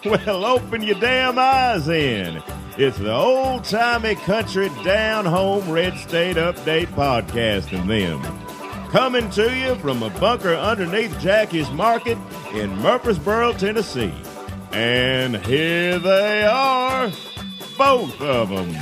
Well, open your damn eyes in. It's the old-timey country down-home red state update podcast and them. Coming to you from a bunker underneath Jackie's Market in Murfreesboro, Tennessee. And here they are, both of them.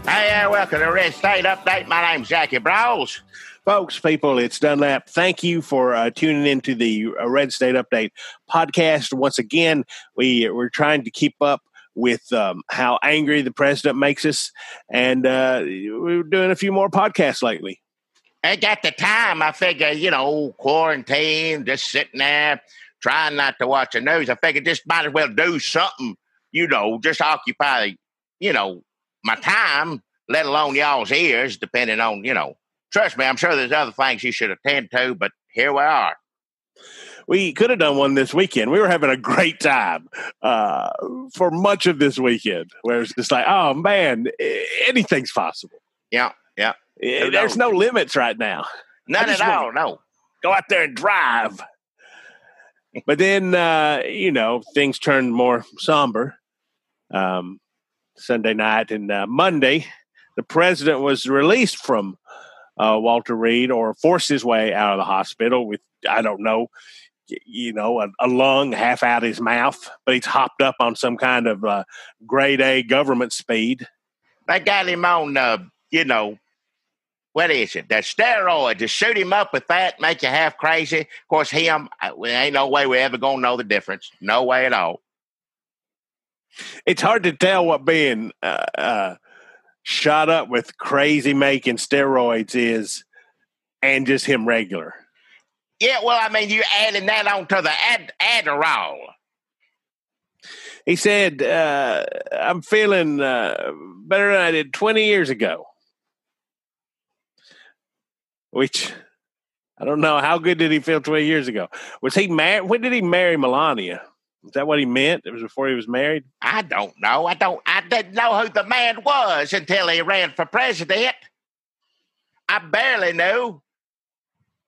Hey, welcome to Red State Update. My name's Jackie Brawls. Folks, people, it's Dunlap. Thank you for tuning into the Red State Update podcast. Once again, we're trying to keep up with how angry the president makes us, and we're doing a few more podcasts lately. I got the time. I figure, quarantine, just sitting there, trying not to watch the news. I figured just might as well do something, just occupy, my time, let alone y'all's ears, depending on, Trust me, I'm sure there's other things you should attend to, but here we are. We could have done one this weekend. We were having a great time for much of this weekend, where it's just like, oh, man, anything's possible. Yeah. There's no limits right now. None at all, no. Go out there and drive. But then, things turned more somber. Sunday night and Monday, the president was released from Walter Reed, or forced his way out of the hospital with, I don't know, a lung half out his mouth, but he's hopped up on some kind of grade A government speed. They got him on, what is it? That steroid. Just shoot him up with that, make you half crazy. Of course, him, ain't no way we're ever going to know the difference. No way at all. It's hard to tell what being shot up with crazy making steroids is and just him regular. Yeah, well, you adding that on to the Adderall. He said, I'm feeling better than I did 20 years ago. Which, I don't know, how good did he feel 20 years ago? Was he married? When did he marry Melania? Is that what he meant? It was before he was married? I don't know. I didn't know who the man was until he ran for president. I barely knew.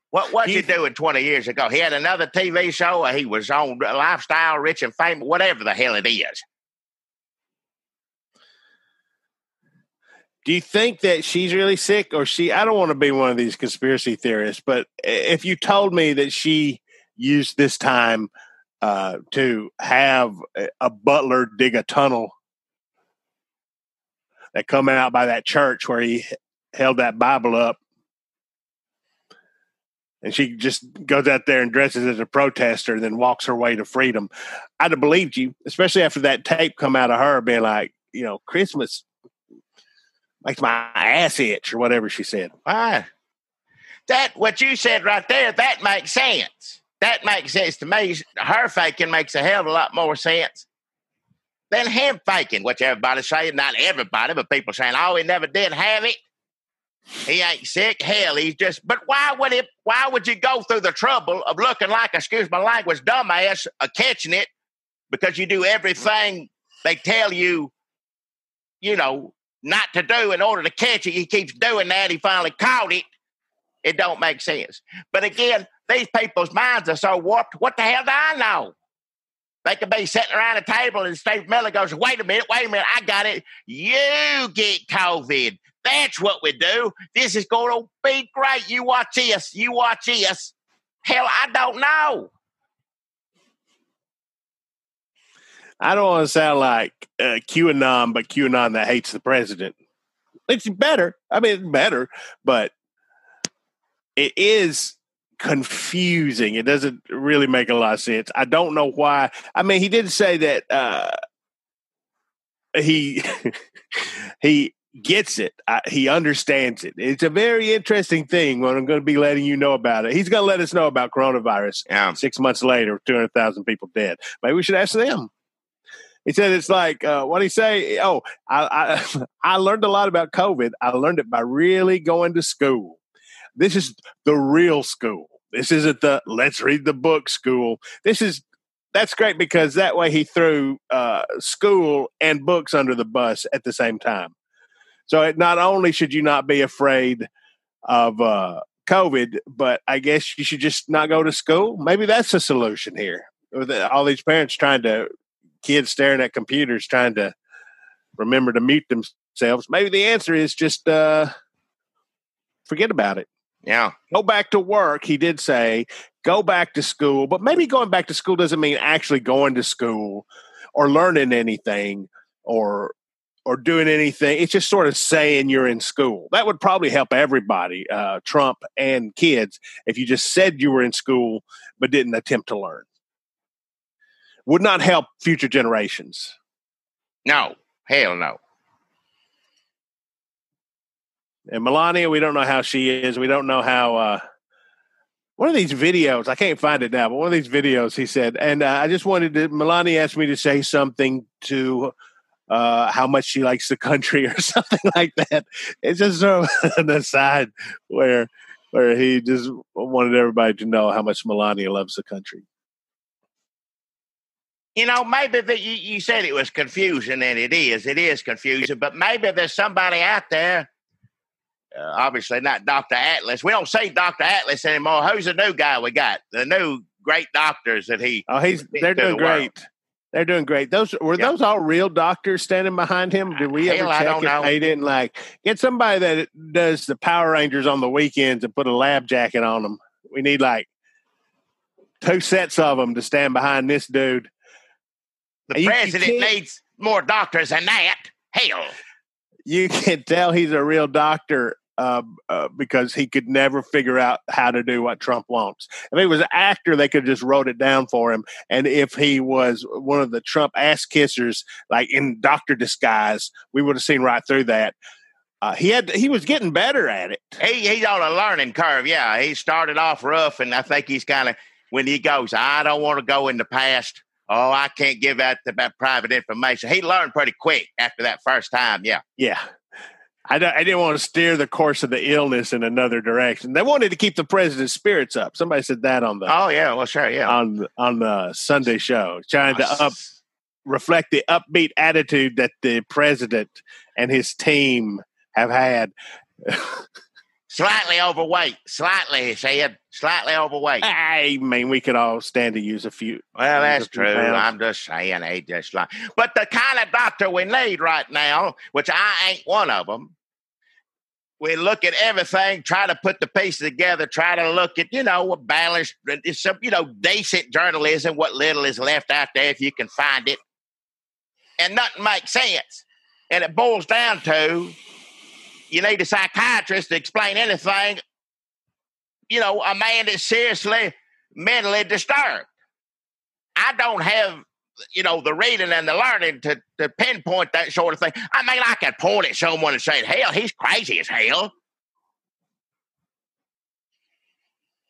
What was he doing 20 years ago? He had another TV show, or he was on Lifestyle, Rich and Famous, whatever the hell it is. Do you think that she's really sick, or I don't want to be one of these conspiracy theorists, but if you told me that she used this time to have a butler dig a tunnel that come out by that church where he held that Bible up, and she just goes out there and dresses as a protester and then walks her way to freedom, I'd have believed you, especially after that tape come out of her being like, Christmas makes my ass itch, or whatever she said. Why? What you said right there, that makes sense. That makes sense to me. Her faking makes a hell of a lot more sense than him faking, which everybody's saying. Not everybody, but people saying, oh, he never did have it. He ain't sick. Hell, he's just... But why would you go through the trouble of looking like, excuse my language, dumbass, catching it, because you do everything they tell you, not to do in order to catch it? He keeps doing that. He finally caught it. It don't make sense. But again, these people's minds are so warped. What the hell do I know? They could be sitting around a table and Steve Miller goes, wait a minute, I got it. You get COVID. That's what we do. This is going to be great. You watch this. Hell, I don't know. I don't want to sound like QAnon, but QAnon that hates the president. It's better. It's better, but it is confusing. It doesn't really make a lot of sense. I don't know why. He did say that he gets it. He understands it. It's a very interesting thing when I'm going to be letting you know about it. He's going to let us know about coronavirus 6 months later, 200,000 people dead. Maybe we should ask them. He said it's like, what did he say? Oh, I learned a lot about COVID. I learned it by really going to school. This is the real school. This isn't the let's read the book school. That's great, because that way he threw school and books under the bus at the same time. So not only should you not be afraid of COVID, but I guess you should just not go to school. Maybe that's the solution here. with all these kids staring at computers trying to remember to mute themselves. Maybe the answer is just forget about it. Yeah. Go back to work. He did say go back to school, but maybe going back to school doesn't mean actually going to school or learning anything or doing anything. It's just sort of saying you're in school. That would probably help everybody, Trump and kids, if you just said you were in school but didn't attempt to learn. Would not help future generations. No, hell no. And Melania, we don't know how she is. We don't know how. One of these videos, I can't find it now, but one of these videos, he said, and I just Melania asked me to say something to how much she likes the country or something like that. It's just sort of an aside where he just wanted everybody to know how much Melania loves the country. Maybe you said it was confusing, and it is confusing, but maybe there's somebody out there, obviously not Dr. Atlas. We don't say Dr. Atlas anymore. Who's the new guy we got? The new great doctors that he... Oh, they're doing great. They're doing great. Those all real doctors standing behind him? Did we ever check if they didn't get somebody that does the Power Rangers on the weekends and put a lab jacket on them? We need 2 sets of them to stand behind this dude. The president needs more doctors than that. Hell. You can tell he's a real doctor because he could never figure out how to do what Trump wants. If he was an actor, they could have just wrote it down for him. And if he was one of the Trump ass kissers, in doctor disguise, we would have seen right through that. He was getting better at it. He's on a learning curve. Yeah, he started off rough, and I think he's kind of, when he goes, I don't want to go in the past. Oh, I can't give out that private information. He learned pretty quick after that first time. Yeah. Yeah. I didn't want to steer the course of the illness in another direction. They wanted to keep the president's spirits up. Somebody said that on the... Oh, yeah. Well, sure, yeah. On the Sunday show, trying to reflect the upbeat attitude that the president and his team have had. Slightly overweight. Slightly, he said. Slightly overweight. I mean, we could all stand to use a few. Well, that's true. I'm just saying, they just like. But the kind of doctor we need right now, which I ain't one of them, we look at everything, try to put the pieces together, try to look at, what balanced, some, decent journalism, what little is left out there if you can find it. And nothing makes sense. And it boils down to, you need a psychiatrist to explain anything, a man that's seriously mentally disturbed. I don't have, the reading and the learning to pinpoint that sort of thing. I mean, I could point at someone and say, hell, he's crazy as hell.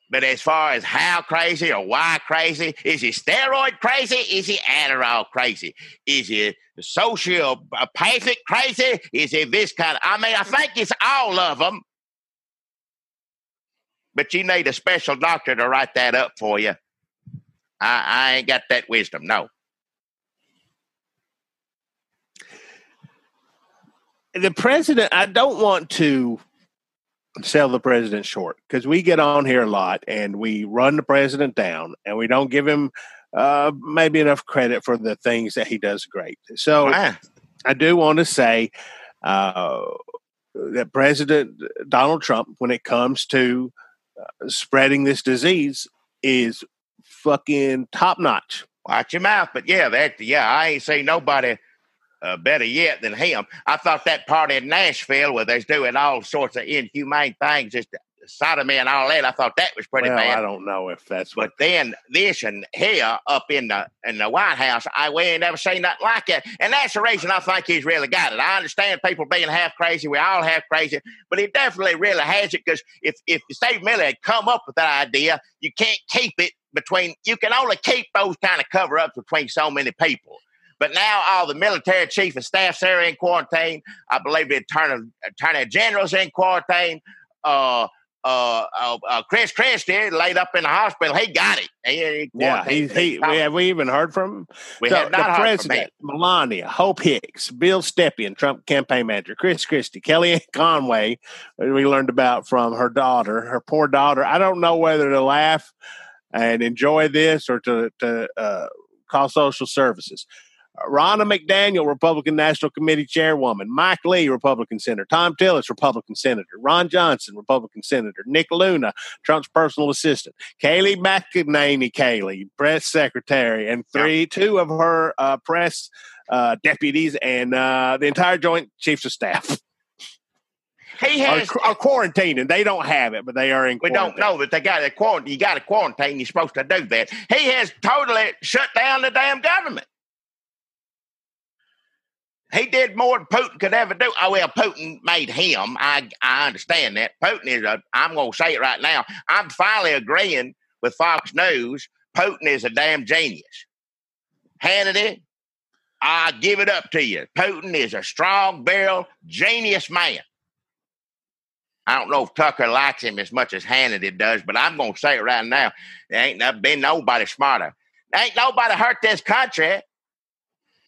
But as far as how crazy or why crazy, is he steroid crazy? Is he Adderall crazy? Is he sociopathic crazy? Is he this kind of... I mean, I think it's all of them. But you need a special doctor to write that up for you. I ain't got that wisdom, no. The president, I don't want to sell the president short because we get on here a lot and we run the president down and we don't give him maybe enough credit for the things that he does great. So I do want to say that President Donald Trump, when it comes to spreading this disease, is fucking top notch. Watch your mouth, but I ain't seen nobody better yet than him. I thought that party in Nashville where they're doing all sorts of inhumane things, just sodomy and all that, I thought that was pretty bad. I don't know if that's what... But then this and here up in the White House, we ain't never seen nothing like that. And that's the reason I think he's really got it. I understand people being half crazy. We all half crazy. But he definitely really has it because if Steve Miller had come up with that idea, you can't keep it between... You can only keep those kind of cover-ups between so many people. But now all the military chief of staffs are in quarantine. I believe the attorney general's in quarantine. Chris Christie laid up in the hospital. He got it. Have we even heard from him? We have not heard president, from him. Melania, Hope Hicks, Bill Stepien, Trump campaign manager, Chris Christie, Kellyanne Conway, we learned about from her daughter, her poor daughter. I don't know whether to laugh and enjoy this or to call social services. Ronna McDaniel, Republican National Committee Chairwoman. Mike Lee, Republican Senator. Tom Tillis, Republican Senator. Ron Johnson, Republican Senator. Nick Luna, Trump's personal assistant. Kaleigh McEnany, Press Secretary, and two of her press deputies, and the entire Joint Chiefs of Staff. He has are quarantining. They don't have it, but they are in quarantine. We don't know that they got a quarantine. You got to quarantine. You're supposed to do that. He has totally shut down the damn government. He did more than Putin could ever do. Oh, well, Putin made him. I understand that. Putin is I'm going to say it right now. I'm finally agreeing with Fox News. Putin is a damn genius. Hannity, I give it up to you. Putin is a strong-barrel, genius man. I don't know if Tucker likes him as much as Hannity does, but I'm going to say it right now. There ain't been nobody smarter. There ain't nobody hurt this country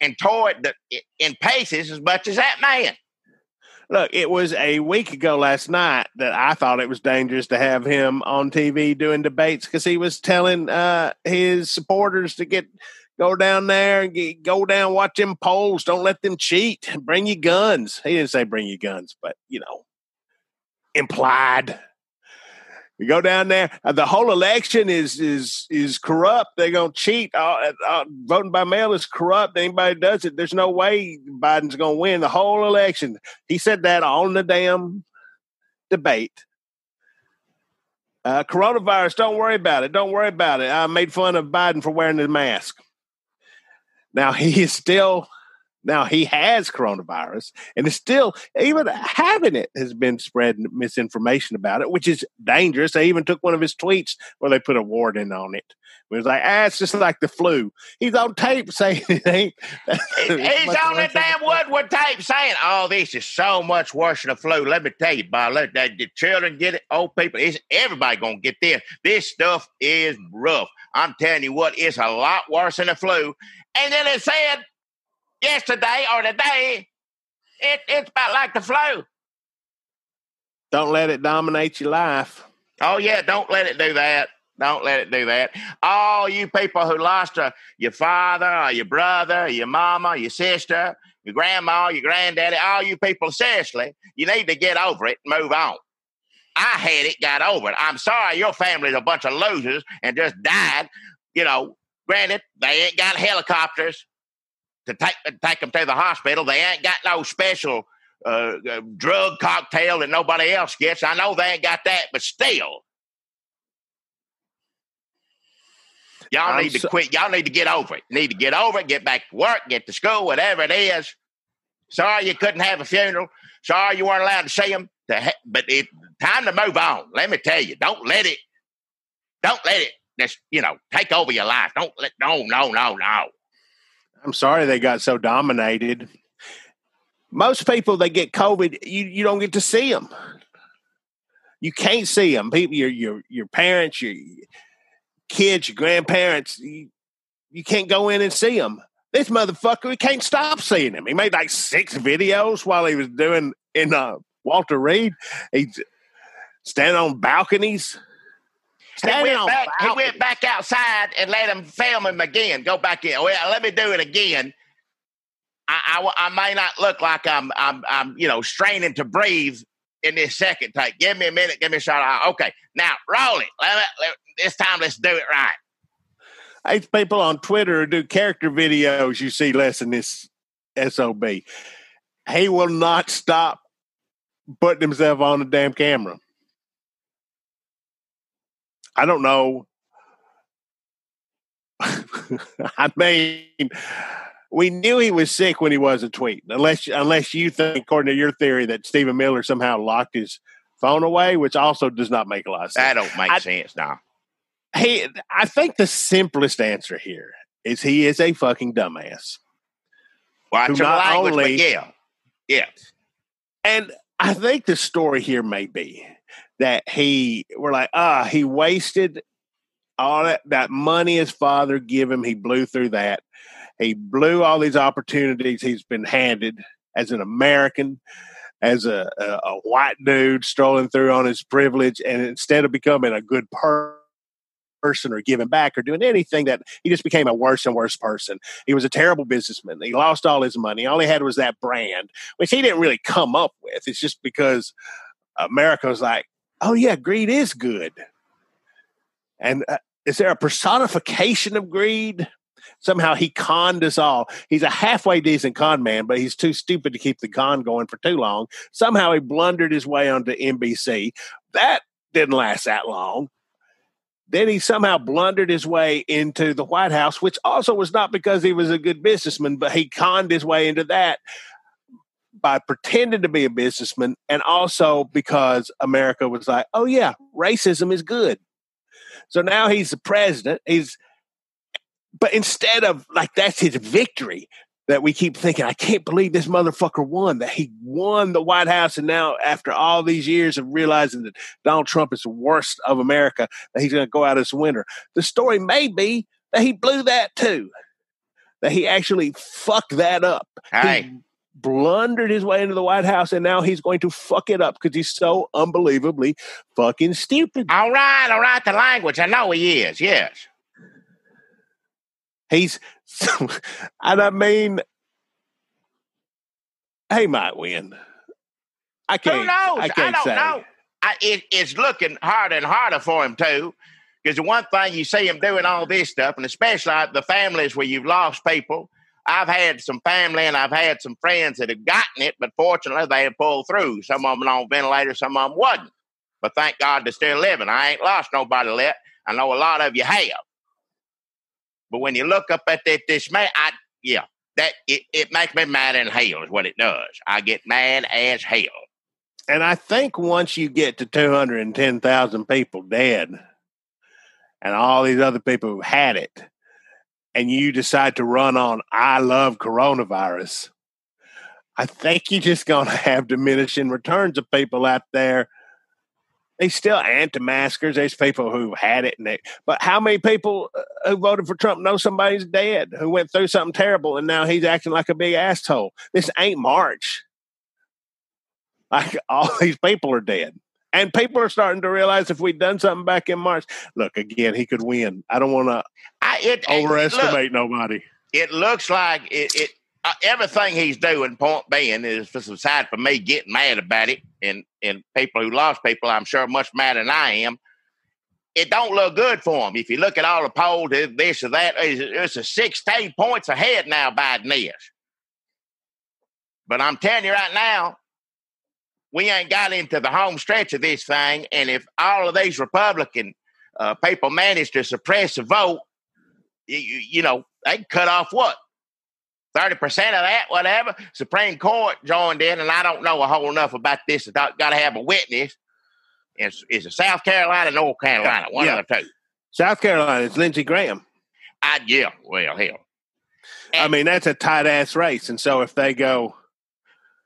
and tore it in pieces as much as that man. Look, it was a week ago last night that I thought it was dangerous to have him on TV doing debates because he was telling his supporters to go down there and go down, watch them polls. Don't let them cheat. Bring your guns. He didn't say bring your guns, but, implied. You go down there. The whole election is corrupt. They're going to cheat. Voting by mail is corrupt. Anybody does it, there's no way Biden's going to win the whole election. He said that on the damn debate. Coronavirus, don't worry about it. Don't worry about it. I made fun of Biden for wearing the mask. Now he has coronavirus and is still, even having it, has been spreading misinformation about it, which is dangerous. They even took one of his tweets where they put a warning on it. It was like, it's just like the flu. He's on tape saying it ain't. He's on the damn Woodward tape saying, this is so much worse than the flu. Let me tell you, Bob, the children get it, old people, everybody going to get this. This stuff is rough. I'm telling you what, it's a lot worse than the flu. And then it said, yesterday or today, it's about like the flu. Don't let it dominate your life. Oh, yeah, don't let it do that. Don't let it do that. All you people who lost your father or your brother, or your mama, your sister, your grandma, your granddaddy, all you people, seriously, you need to get over it and move on. I had it, got over it. I'm sorry your family's a bunch of losers and just died. Granted, they ain't got helicopters to take them to the hospital. They ain't got no special drug cocktail that nobody else gets. I know they ain't got that, but still. Y'all need to quit. Y'all need to get over it. Need to get over it, get back to work, get to school, whatever it is. Sorry you couldn't have a funeral. Sorry you weren't allowed to see them. But it's time to move on. Let me tell you, don't let it just, take over your life. No. I'm sorry they got so dominated. Most people that get COVID, you don't get to see them. You can't see them. People, your parents, your kids, your grandparents, you can't go in and see them. This motherfucker, we can't stop seeing him. He made like 6 videos while he was doing in Walter Reed. He's standing on balconies. He went back outside and let him film him again. Go back in. Well, let me do it again. I may not look like I'm straining to breathe in this second take. Give me a minute. Give me a shot. Okay, now roll it. This time, let's do it right. Hey, people on Twitter who do character videos, you see less than this SOB. He will not stop putting himself on the damn camera. I don't know. I mean, we knew he was sick when he wasn't tweeting, unless you think, according to your theory, that Stephen Miller somehow locked his phone away, which also does not make a lot of sense. That don't make sense now. I think the simplest answer here is he is a fucking dumbass. Watch your language, but yeah. And I think the story here may be that he wasted all that money his father gave him. He blew through that. He blew all these opportunities he's been handed as an American, as a white dude strolling through on his privilege. And instead of becoming a good person, person or giving back or doing anything. That he just became a worse and worse person. He was a terrible businessman. He lost all his money. All he had was that brand, which he didn't really come up with. It's just because America was like, oh yeah, greed is good. And is there a personification of greed? Somehow he conned us all. He's a halfway decent con man, but he's too stupid to keep the con going for too long. Somehow he blundered his way onto NBC. That didn't last that long. Then he somehow blundered his way into the White House, which also was not because he was a good businessman, but he conned his way into that by pretending to be a businessman, and also because America was like, oh yeah, racism is good. So now he's the president. But instead of, like, that's his victory, that we keep thinking, I can't believe this motherfucker won, that he won the White House. And now after all these years of realizing that Donald Trump is the worst of America, that he's going to go out as a winner. The story may be that he blew that too, that he actually fucked that up. He blundered his way into the White House, and now he's going to fuck it up because he's so unbelievably fucking stupid. All right, the language. I know he is, yes. And I mean, he might win. I can't. Who knows? I don't know. It's looking harder and harder for him too, because the one thing you see him doing all this stuff, and especially the families where you've lost people. I've had some family and I've had some friends that have gotten it, but fortunately they have pulled through. Some of them on ventilators, some of them wasn't. But thank God they're still living. I ain't lost nobody yet. I know a lot of you have. But when you look up at this man, it makes me mad in hell is what it does. I get mad as hell. And I think once you get to 210,000 people dead and all these other people who had it, and you decide to run on, I love coronavirus, I think you're just going to have diminishing returns of people out there. They still anti-maskers. There's people who had it. But how many people who voted for Trump know somebody's dead, who went through something terrible, and now he's acting like a big asshole? This ain't March. Like, all these people are dead. And people are starting to realize if we'd done something back in March, look, again, he could win. I don't want to overestimate nobody. It looks like everything he's doing, point being, is aside from me getting mad about it, and people who lost people, I'm sure, much madder than I am. It don't look good for him. If you look at all the polls, this or that, it's a 16 points ahead now, Biden is. But I'm telling you right now, we ain't got into the home stretch of this thing, and if all of these Republican people manage to suppress the vote, you know, they can cut off what? 30% of that, whatever. Supreme Court joined in, and I don't know a whole enough about this. I got to have a witness. Is it South Carolina, North Carolina? One of the two. South Carolina, it's Lindsey Graham. Well, hell. I mean, that's a tight-ass race, and so if they go...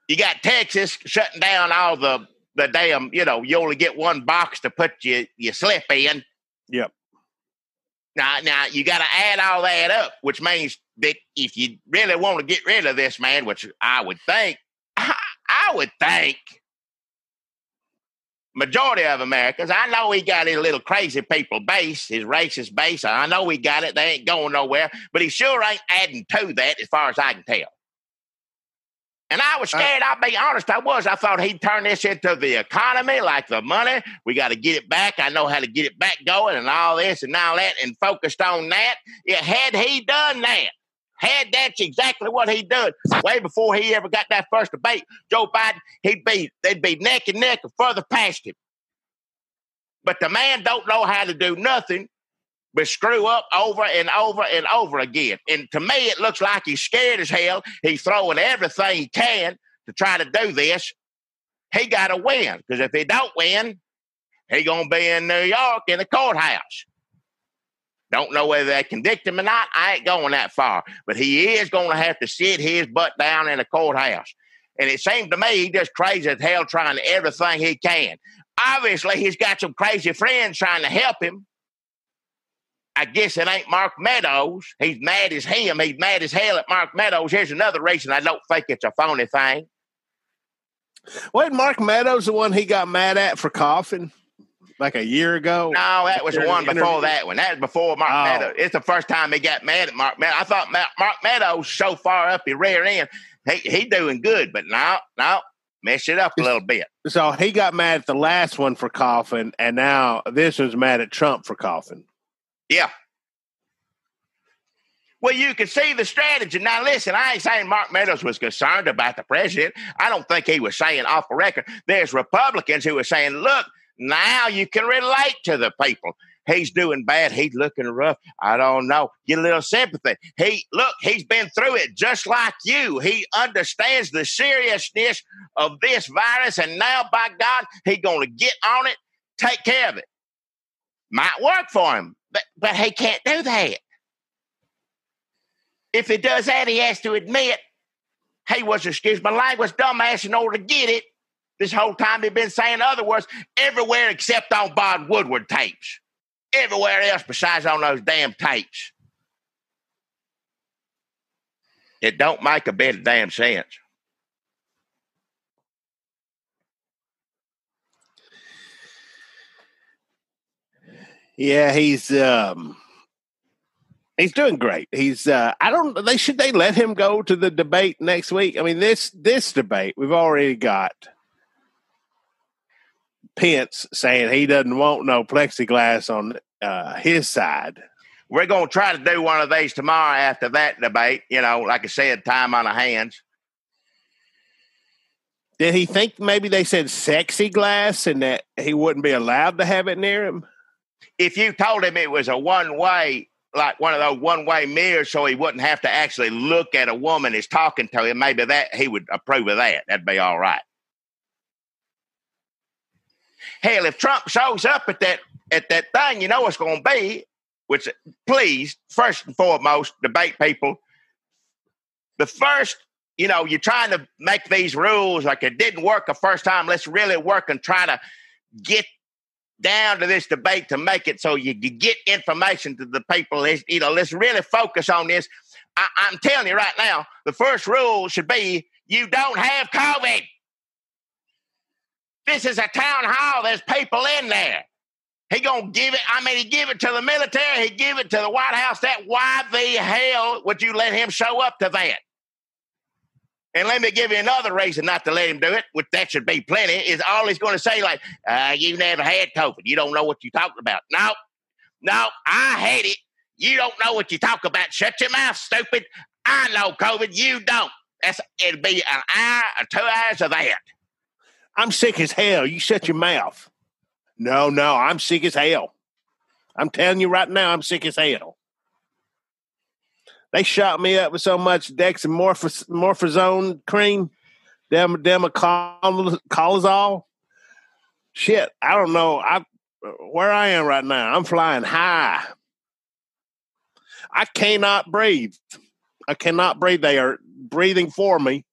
You got Texas shutting down all the damn, you only get one box to put your slip in. Yep. Now you got to add all that up, which means that if you really want to get rid of this man, which I would think majority of Americans, I know he got his little crazy people base, his racist base. I know he got it. They ain't going nowhere, but he sure ain't adding to that as far as I can tell. And I was scared, I'll be honest, I was. I thought he'd turn this into the economy, like the money. We got to get it back. I know how to get it back going and all this and all that, and focused on that. Yeah, had he done that, that's exactly what he done. Way before he ever got that first debate, Joe Biden, they'd be neck and neck or further past him. But the man don't know how to do nothing but screw up over and over and over again. And to me, it looks like he's scared as hell. He's throwing everything he can to try to do this. He got to win, because if he don't win, he going to be in New York in the courthouse. Don't know whether they convict him or not. I ain't going that far. But he is going to have to sit his butt down in the courthouse. And it seems to me he's just crazy as hell trying everything he can. Obviously, he's got some crazy friends trying to help him. I guess it ain't Mark Meadows. He's mad as him. He's mad as hell at Mark Meadows. Here's another reason I don't think it's a phony thing. Wasn't Mark Meadows the one he got mad at for coughing? like a year ago? No, that was the one before that one. That was before Mark Meadows. It's the first time he got mad at Mark Meadows. I thought Mark Meadows so far up his rear end, he doing good, but no, messed it up a little bit. So he got mad at the last one for coughing, and now this one's mad at Trump for coughing. Yeah. Well, you can see the strategy. Now, listen, I ain't saying Mark Meadows was concerned about the president. I don't think he was saying off the record. There's Republicans who were saying, look, now you can relate to the people. He's doing bad. He's looking rough. I don't know. Get a little sympathy. He's been through it just like you. He understands the seriousness of this virus, and now, by God, he's going to get on it, take care of it. Might work for him, but he can't do that. If he does that, he has to admit he was, excuse my language, dumbass in order to get it. This whole time he'd been saying other words everywhere except on Bob Woodward tapes. Everywhere else besides on those damn tapes. It don't make a bit of damn sense. Yeah, he's doing great. He's should they let him go to the debate next week? I mean, this debate, we've already got Pence saying he doesn't want no plexiglass on his side. We're going to try to do one of these tomorrow after that debate. You know, like I said, time on our hands. Did he think maybe they said sexy glass and that he wouldn't be allowed to have it near him? If you told him it was a one-way, like one of those one-way mirrors, so he wouldn't have to actually look at a woman who's talking to him, maybe that he would approve of that. That'd be all right. Hell, if Trump shows up at that thing, you know what's going to be, which, please, first and foremost, debate people. The first, you're trying to make these rules like it didn't work the first time. Let's really work and try to get down to this debate to make it so you get information to the people. Let's really focus on this. I'm telling you right now, the first rule should be you don't have COVID. This is a town hall. There's people in there. He gonna give it. He give it to the military. He give it to the White House. Why the hell would you let him show up to that? And let me give you another reason not to let him do it, which that should be plenty, is all he's going to say, like, you never had COVID. You don't know what you're talking about. No, I had it. You don't know what you talk about. Shut your mouth, stupid. I know COVID. You don't. It'll be an hour or 2 hours of that. I'm sick as hell. You shut your mouth. No, I'm sick as hell. I'm telling you right now, I'm sick as hell. They shot me up with so much dexamethazone cream, dexamethazone. Shit, I don't know. Where I am right now, I'm flying high. I cannot breathe. They are breathing for me.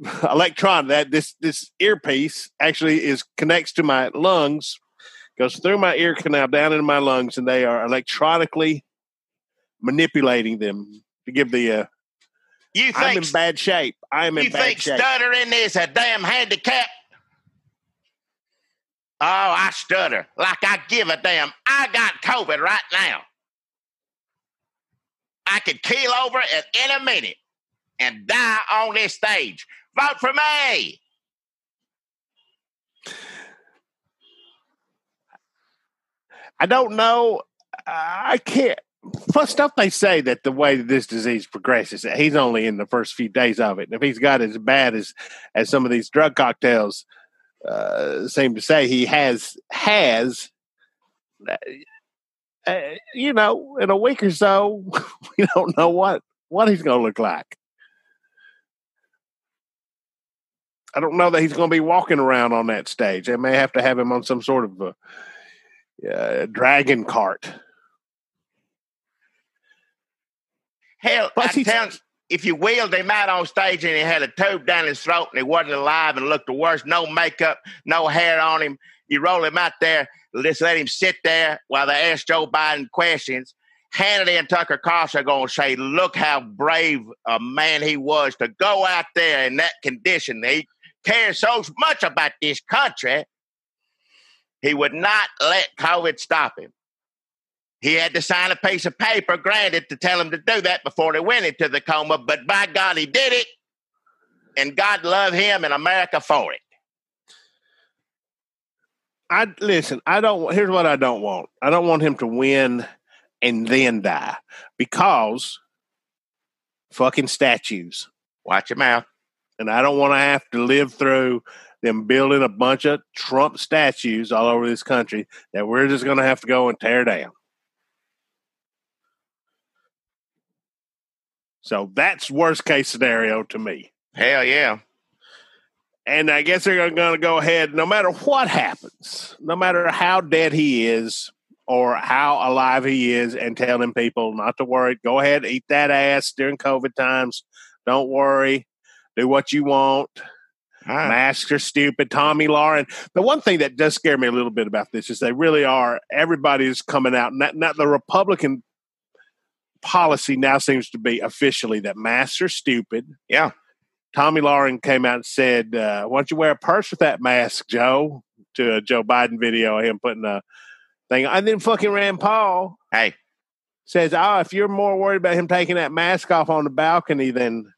This earpiece actually connects to my lungs, goes through my ear canal down into my lungs, and they are electronically manipulating them to give the. I'm in bad shape. You think stuttering is a damn handicap? Oh, I stutter like I give a damn. I got COVID right now. I could keel over at any minute and die on this stage. Vote for me. I don't know. I can't. Plus, don't they say that the way that this disease progresses, he's only in the first few days of it. And if he's got as bad as some of these drug cocktails seem to say, he has, in a week or so, we don't know what he's going to look like. I don't know that he's going to be walking around on that stage. They may have to have him on some sort of a dragon cart. Hell, if you wheeled him out on stage and he had a tube down his throat and he wasn't alive and looked the worst, no makeup, no hair on him, you roll him out there, just let him sit there while they ask Joe Biden questions. Hannity and Tucker Carlson are going to say, look how brave a man he was to go out there in that condition. He cares so much about this country. He would not let COVID stop him. He had to sign a piece of paper, granted, to tell him to do that before they went into the coma. But by God, he did it. And God loved him and America for it. Here's what I don't want. I don't want him to win and then die because fucking statues. Watch your mouth. And I don't want to have to live through them building a bunch of Trump statues all over this country that we're just going to have to go and tear down. So that's worst case scenario to me. Hell yeah. And I guess they're going to go ahead, no matter what happens, no matter how dead he is or how alive he is, and telling people not to worry. Go ahead, eat that ass during COVID times. Don't worry. Do what you want. Masks are stupid. Tommy Lauren. The one thing that does scare me a little bit about this is they really are. Everybody's coming out. Not the Republican policy now seems to be officially that masks are stupid. Yeah. Tommy Lauren came out and said, why don't you wear a purse with that mask, Joe? To a Joe Biden video of him putting a thing. And then fucking Rand Paul says, if you're more worried about him taking that mask off on the balcony than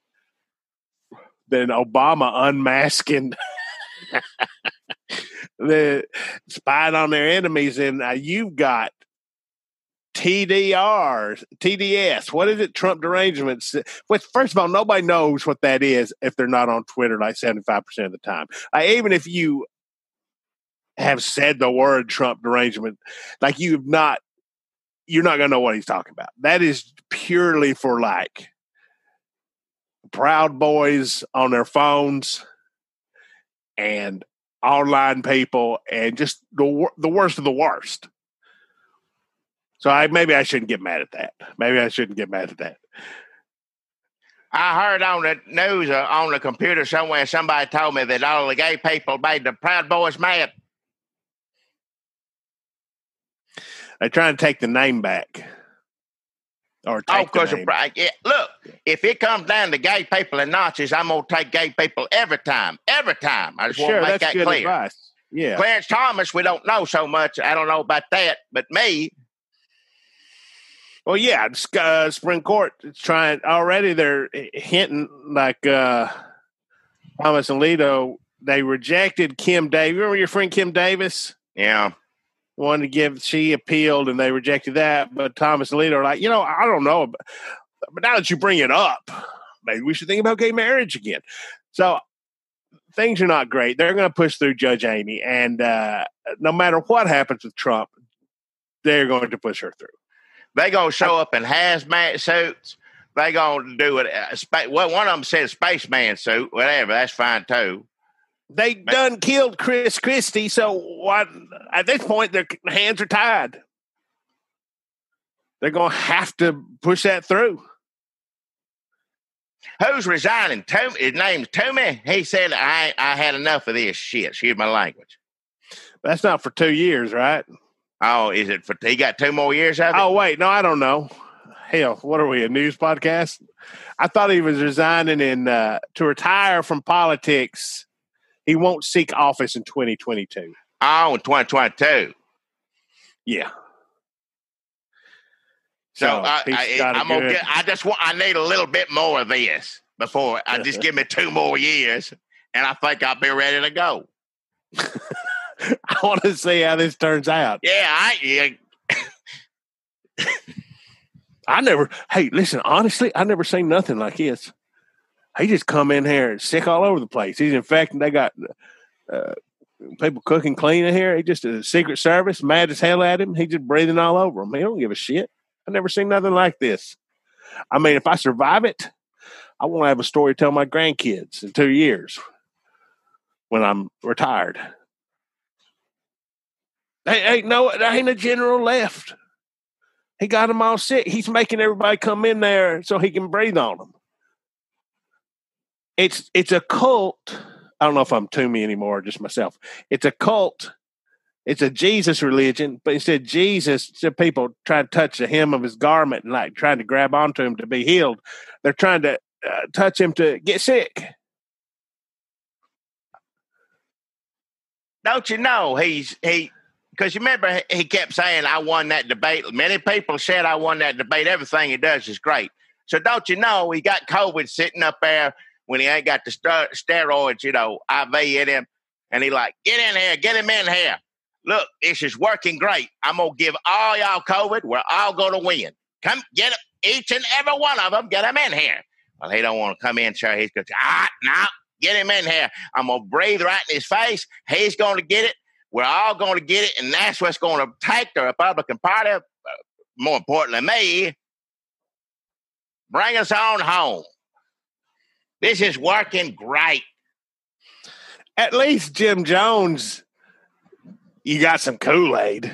Obama unmasking the spying on their enemies, and you've got TDS. What is it? Trump derangements. Which, first of all, nobody knows what that is if they're not on Twitter like 75% of the time. Even if you have said the word Trump derangement, like you're not going to know what he's talking about. That is purely for like Proud Boys on their phones and online people and just the worst of the worst. So maybe I shouldn't get mad at that. I heard on the news on the computer somewhere, somebody told me that all the gay people made the Proud Boys mad. They're trying to take the name back. Look, if it comes down to gay people and Nazis, I'm going to take gay people every time. Every time. I just want to make that clear. Advice. Yeah. Clarence Thomas, we don't know so much. I don't know about that. But me. Well, yeah, Supreme Court is trying already. They're hinting like Thomas and Alito. They rejected Kim Davis. Remember your friend Kim Davis? Yeah. She appealed and they rejected that. But Thomas and Alito are like, I don't know. But now that you bring it up, maybe we should think about gay marriage again. So things are not great. They're going to push through Judge Amy. And no matter what happens with Trump, they're going to push her through. They going to show up in hazmat suits. They going to do it. One of them said spaceman suit, whatever. That's fine too. They done killed Chris Christie, so what? At this point, their hands are tied. They're going to have to push that through. Who's resigning? His name's Toomey. He said, I had enough of this shit. Excuse my language. That's not for 2 years, right? Oh, is it he got 2 more years of it? Oh, wait. No, I don't know. Hell, what are we, a news podcast? I thought he was resigning to retire from politics. He won't seek office in 2022. Oh, in 2022. Yeah. So I need a little bit more of this before I just give me 2 more years, and I think I'll be ready to go. I want to see how this turns out. Yeah, Hey, listen, honestly, I never seen nothing like this. He just come in here and sick all over the place. He's infecting. They got people cooking clean in here. He just a Secret Service, mad as hell at him. He just breathing all over him. He don't give a shit. I never seen nothing like this. I mean, if I survive it, I want to have a story to tell my grandkids in 2 years when I'm retired. Ain't a general left. He got them all sick. He's making everybody come in there so he can breathe on them. It's a cult. I don't know if I'm Toomey anymore, or just myself. It's a cult. It's a Jesus religion, but instead Jesus, people trying to touch the hem of his garment and like trying to grab onto him to be healed. They're trying to touch him to get sick. Don't you know he because you remember he kept saying, I won that debate. Many people said I won that debate. Everything he does is great. So don't you know he got COVID sitting up there when he ain't got the steroids, IV in him. And he like, get him in here. Look, this is working great. I'm going to give all y'all COVID. We're all going to win. Come get each and every one of them. Get them in here. Well, he don't want to come in, sir. He's going to, no, get him in here. I'm going to breathe right in his face. He's going to get it. We're all going to get it. And that's what's going to take the Republican Party, more importantly me, bring us on home. This is working great. At least Jim Jones, you got some Kool-Aid.